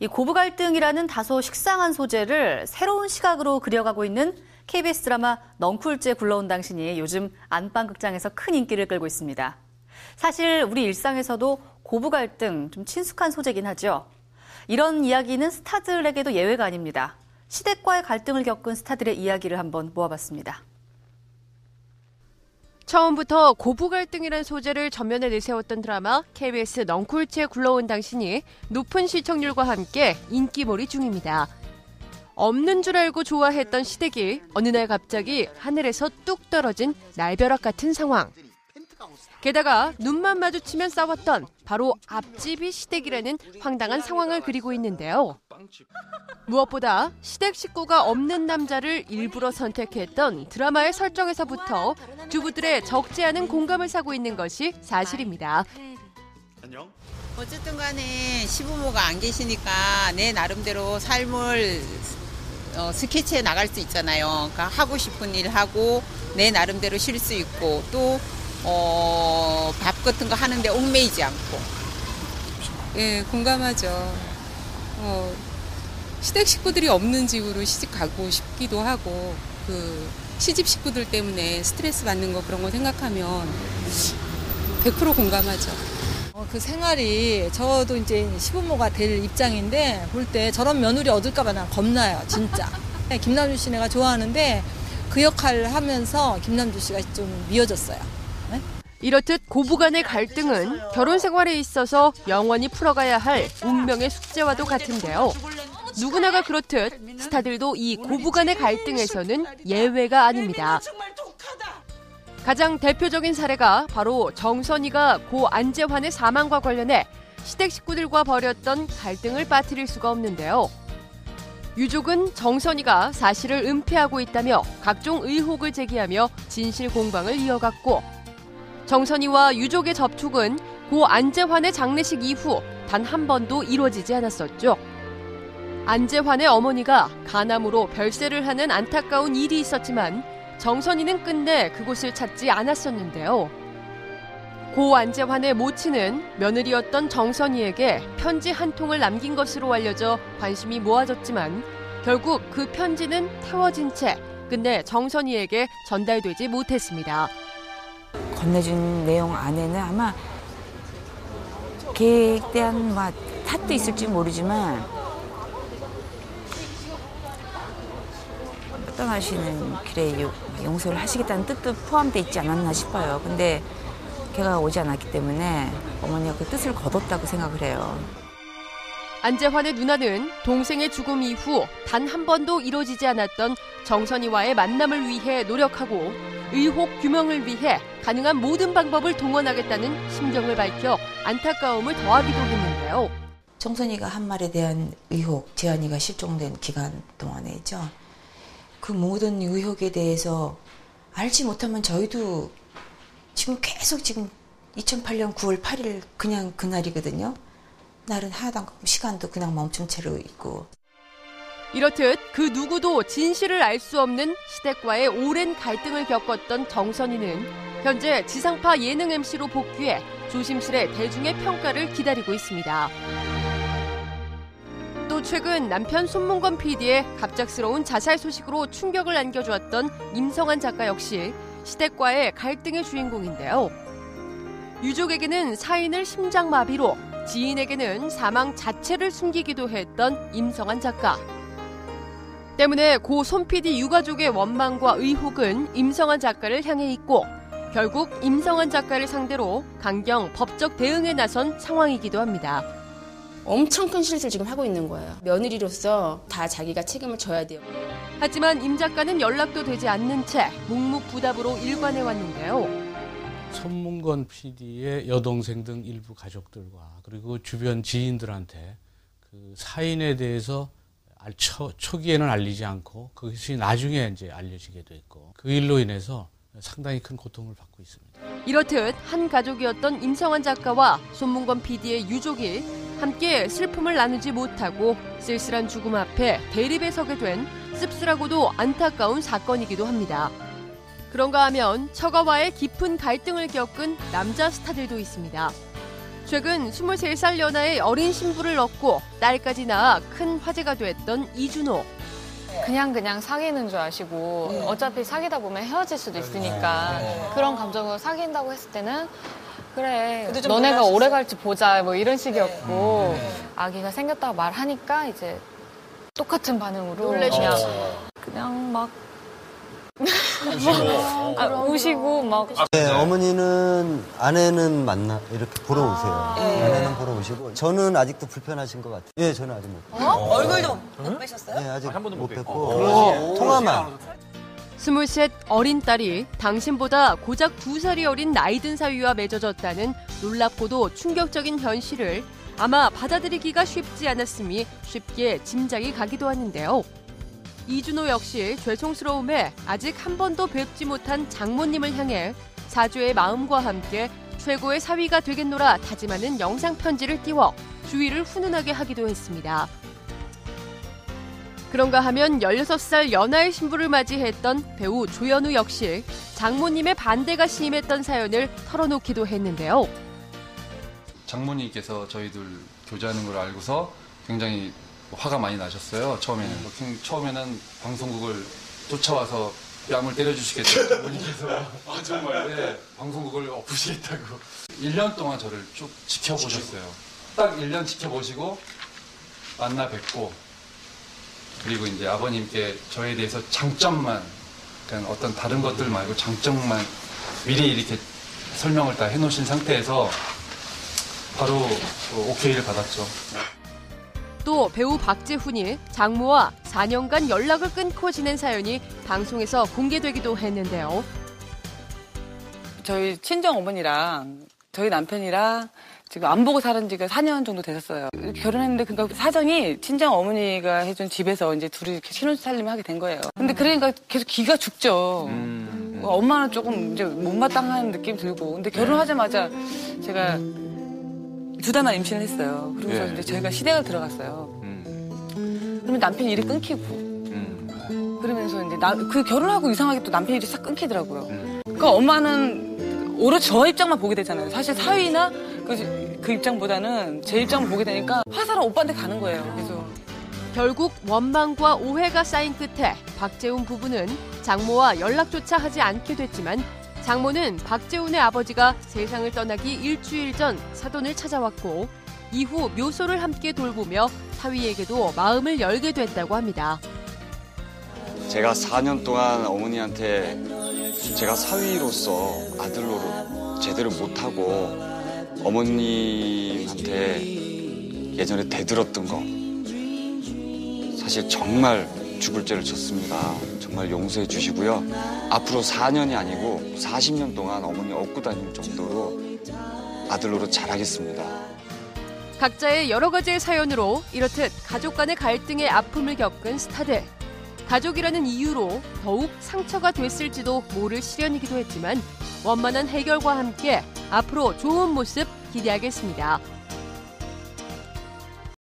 이 고부 갈등이라는 다소 식상한 소재를 새로운 시각으로 그려가고 있는 KBS 드라마 넝쿨째 굴러온 당신이 요즘 안방극장에서 큰 인기를 끌고 있습니다. 사실 우리 일상에서도 고부 갈등 좀 친숙한 소재긴 하죠. 이런 이야기는 스타들에게도 예외가 아닙니다. 시댁과의 갈등을 겪은 스타들의 이야기를 한번 모아봤습니다. 처음부터 고부 갈등이라는 소재를 전면에 내세웠던 드라마 KBS 넝쿨째 굴러온 당신이 높은 시청률과 함께 인기몰이 중입니다. 없는 줄 알고 좋아했던 시댁이 어느 날 갑자기 하늘에서 뚝 떨어진 날벼락 같은 상황. 게다가 눈만 마주치면 싸웠던 바로 앞집이 시댁이라는 황당한 상황을 그리고 있는데요. 무엇보다 시댁 식구가 없는 남자를 일부러 선택했던 드라마의 설정에서부터 주부들의 적지 않은 공감을 사고 있는 것이 사실입니다. 어쨌든 간에 시부모가 안 계시니까 내 나름대로 삶을 스케치해 나갈 수 있잖아요. 그러니까 하고 싶은 일 하고 내 나름대로 쉴 수 있고 또 밥 같은 거 하는데 얽매이지 않고. 예, 공감하죠. 시댁 식구들이 없는 집으로 시집 가고 싶기도 하고 시집 식구들 때문에 스트레스 받는 거 그런 거 생각하면 100% 공감하죠. 그 생활이 저도 이제 시부모가 될 입장인데 볼 때 저런 며느리 얻을까 봐 난 겁나요, 진짜. 김남주 씨 내가 좋아하는데 그 역할을 하면서 김남주 씨가 좀 미워졌어요. 네? 이렇듯 고부간의 갈등은 결혼 생활에 있어서 영원히 풀어가야 할 운명의 숙제와도 같은데요. 누구나가 그렇듯 스타들도 이 고부간의 갈등에서는 예외가 아닙니다. 가장 대표적인 사례가 바로 정선이가 고 안재환의 사망과 관련해 시댁 식구들과 벌였던 갈등을 빠뜨릴 수가 없는데요. 유족은 정선이가 사실을 은폐하고 있다며 각종 의혹을 제기하며 진실 공방을 이어갔고, 정선이와 유족의 접촉은 고 안재환의 장례식 이후 단 한 번도 이루어지지 않았었죠. 안재환의 어머니가 간암으로 별세를 하는 안타까운 일이 있었지만 정선이는 끝내 그곳을 찾지 않았었는데요. 고 안재환의 모친은 며느리였던 정선이에게 편지 한 통을 남긴 것으로 알려져 관심이 모아졌지만 결국 그 편지는 태워진 채 끝내 정선이에게 전달되지 못했습니다. 건네준 내용 안에는 아마 걔에 대한 탓도 있을지 모르지만 떠나시는 길에 용서를 하시겠다는 뜻도 포함되어 있지 않았나 싶어요. 근데 걔가 오지 않았기 때문에 어머니가 그 뜻을 거뒀다고 생각을 해요. 안재환의 누나는 동생의 죽음 이후 단 한 번도 이루어지지 않았던 정선이와의 만남을 위해 노력하고 의혹 규명을 위해 가능한 모든 방법을 동원하겠다는 심정을 밝혀 안타까움을 더하기도 했는데요. 정선이가 한 말에 대한 의혹, 재환이가 실종된 기간 동안에죠. 그 모든 의혹에 대해서 알지 못하면 저희도 지금 계속 2008년 9월 8일 그냥 그날이거든요. 날은 하나도 안 가고 시간도 그냥 멈춘 채로 있고. 이렇듯 그 누구도 진실을 알 수 없는 시댁과의 오랜 갈등을 겪었던 정선이는 현재 지상파 예능 MC로 복귀해 조심스레 대중의 평가를 기다리고 있습니다. 또 최근 남편 손문건 PD의 갑작스러운 자살 소식으로 충격을 안겨주었던 임성환 작가 역시 시댁과의 갈등의 주인공인데요. 유족에게는 사인을 심장마비로, 지인에게는 사망 자체를 숨기기도 했던 임성환 작가. 때문에 고 손 PD 유가족의 원망과 의혹은 임성환 작가를 향해 있고 결국 임성환 작가를 상대로 강경 법적 대응에 나선 상황이기도 합니다. 엄청 큰 실수를 지금 하고 있는 거예요. 며느리로서 다 자기가 책임을 져야 돼요. 하지만 임 작가는 연락도 되지 않는 채 묵묵부답으로 일관해 왔는데요. 손문건 PD의 여동생 등 일부 가족들과 그리고 주변 지인들한테 그 사인에 대해서 초기에는 알리지 않고 그것이 나중에 이제 알려지게 됐고 그 일로 인해서 상당히 큰 고통을 받고 있습니다. 이렇듯 한 가족이었던 임성환 작가와 손문건 PD의 유족이 함께 슬픔을 나누지 못하고 쓸쓸한 죽음 앞에 대립에 서게 된 씁쓸하고도 안타까운 사건이기도 합니다. 그런가 하면 처가와의 깊은 갈등을 겪은 남자 스타들도 있습니다. 최근 23살 연하의 어린 신부를 얻고 딸까지 낳아 큰 화제가 됐던 이준호. 그냥 사귀는 줄 아시고 어차피 사귀다 보면 헤어질 수도 있으니까 그런 감정으로 사귄다고 했을 때는 그래 너네가 오래 갈지 보자 뭐 이런 식이었고 아기가 생겼다고 말하니까 이제 똑같은 반응으로 그냥 막 우시고 막. 네, 어머니는 아내는 이렇게 보러 오세요. 아내는 보러 오시고 저는 아직도 불편하신 것 같아요. 예, 저는 아직 못 뵀어요. 얼굴도 못 뵈셨어요? 네, 아직 한 번도 못 뵙고 통화만. 23 어린 딸이 당신보다 고작 2살이 어린 나이든 사위와 맺어졌다는 놀랍고도 충격적인 현실을 아마 받아들이기가 쉽지 않았음이 쉽게 짐작이 가기도 하는데요. 이준호 역시 죄송스러움에 아직 한 번도 뵙지 못한 장모님을 향해 사죄의 마음과 함께 최고의 사위가 되겠노라 다짐하는 영상 편지를 띄워 주위를 훈훈하게 하기도 했습니다. 그런가 하면 16살 연하의 신부를 맞이했던 배우 조연우 역시 장모님의 반대가 심했던 사연을 털어놓기도 했는데요. 장모님께서 저희들 교제하는 걸 알고서 굉장히 화가 많이 나셨어요. 처음에는 방송국을 쫓아와서 뺨을 때려주시겠다고 장모님께서 정말 네, 방송국을 엎으시겠다고 1년 동안 저를 쭉 지켜보셨어요. 딱 1년 지켜보시고 만나 뵙고 그리고 이제 아버님께 저에 대해서 장점만 그냥 어떤 다른 것들 말고 장점만 미리 이렇게 설명을 다 해놓으신 상태에서 바로 오케이를 받았죠. 또 배우 박재훈이 장모와 4년간 연락을 끊고 지낸 사연이 방송에서 공개되기도 했는데요. 저희 친정 어머니랑 저희 남편이랑 지금 안 보고 살은 지가 4년 정도 되셨어요. 결혼했는데 그러니까 사정이 친정 어머니가 해준 집에서 이제 둘이 이렇게 신혼살림을 하게 된 거예요. 근데 그러니까 계속 기가 죽죠. 엄마는 조금 이제 못마땅한 느낌이 들고. 근데 결혼하자마자 제가 2달만 임신을 했어요. 그러고서 이제 저희가 시댁을 들어갔어요. 그러면 남편 일이 끊기고. 그러면서 이제 그 결혼하고 이상하게 또 남편 일이 싹 끊기더라고요. 그러니까 엄마는 오로지 저 입장만 보게 되잖아요. 사실 사위나 그 입장보다는 제 입장을 보게 되니까 화살은 오빠한테 가는 거예요. 그래서 결국 원망과 오해가 쌓인 끝에 박재훈 부부는 장모와 연락조차 하지 않게 됐지만 장모는 박재훈의 아버지가 세상을 떠나기 일주일 전 사돈을 찾아왔고 이후 묘소를 함께 돌보며 사위에게도 마음을 열게 됐다고 합니다. 제가 4년 동안 어머니한테 제가 사위로서 아들 노릇 제대로 못하고 어머님한테 예전에 대들었던 거 사실 정말 죽을 죄를 졌습니다. 정말 용서해 주시고요. 앞으로 4년이 아니고 40년 동안 어머니 업고 다닐 정도로 아들 노릇 잘하겠습니다. 각자의 여러 가지의 사연으로 이렇듯 가족 간의 갈등의 아픔을 겪은 스타들. 가족이라는 이유로 더욱 상처가 됐을지도 모를 시련이기도 했지만 원만한 해결과 함께 앞으로 좋은 모습 기대하겠습니다.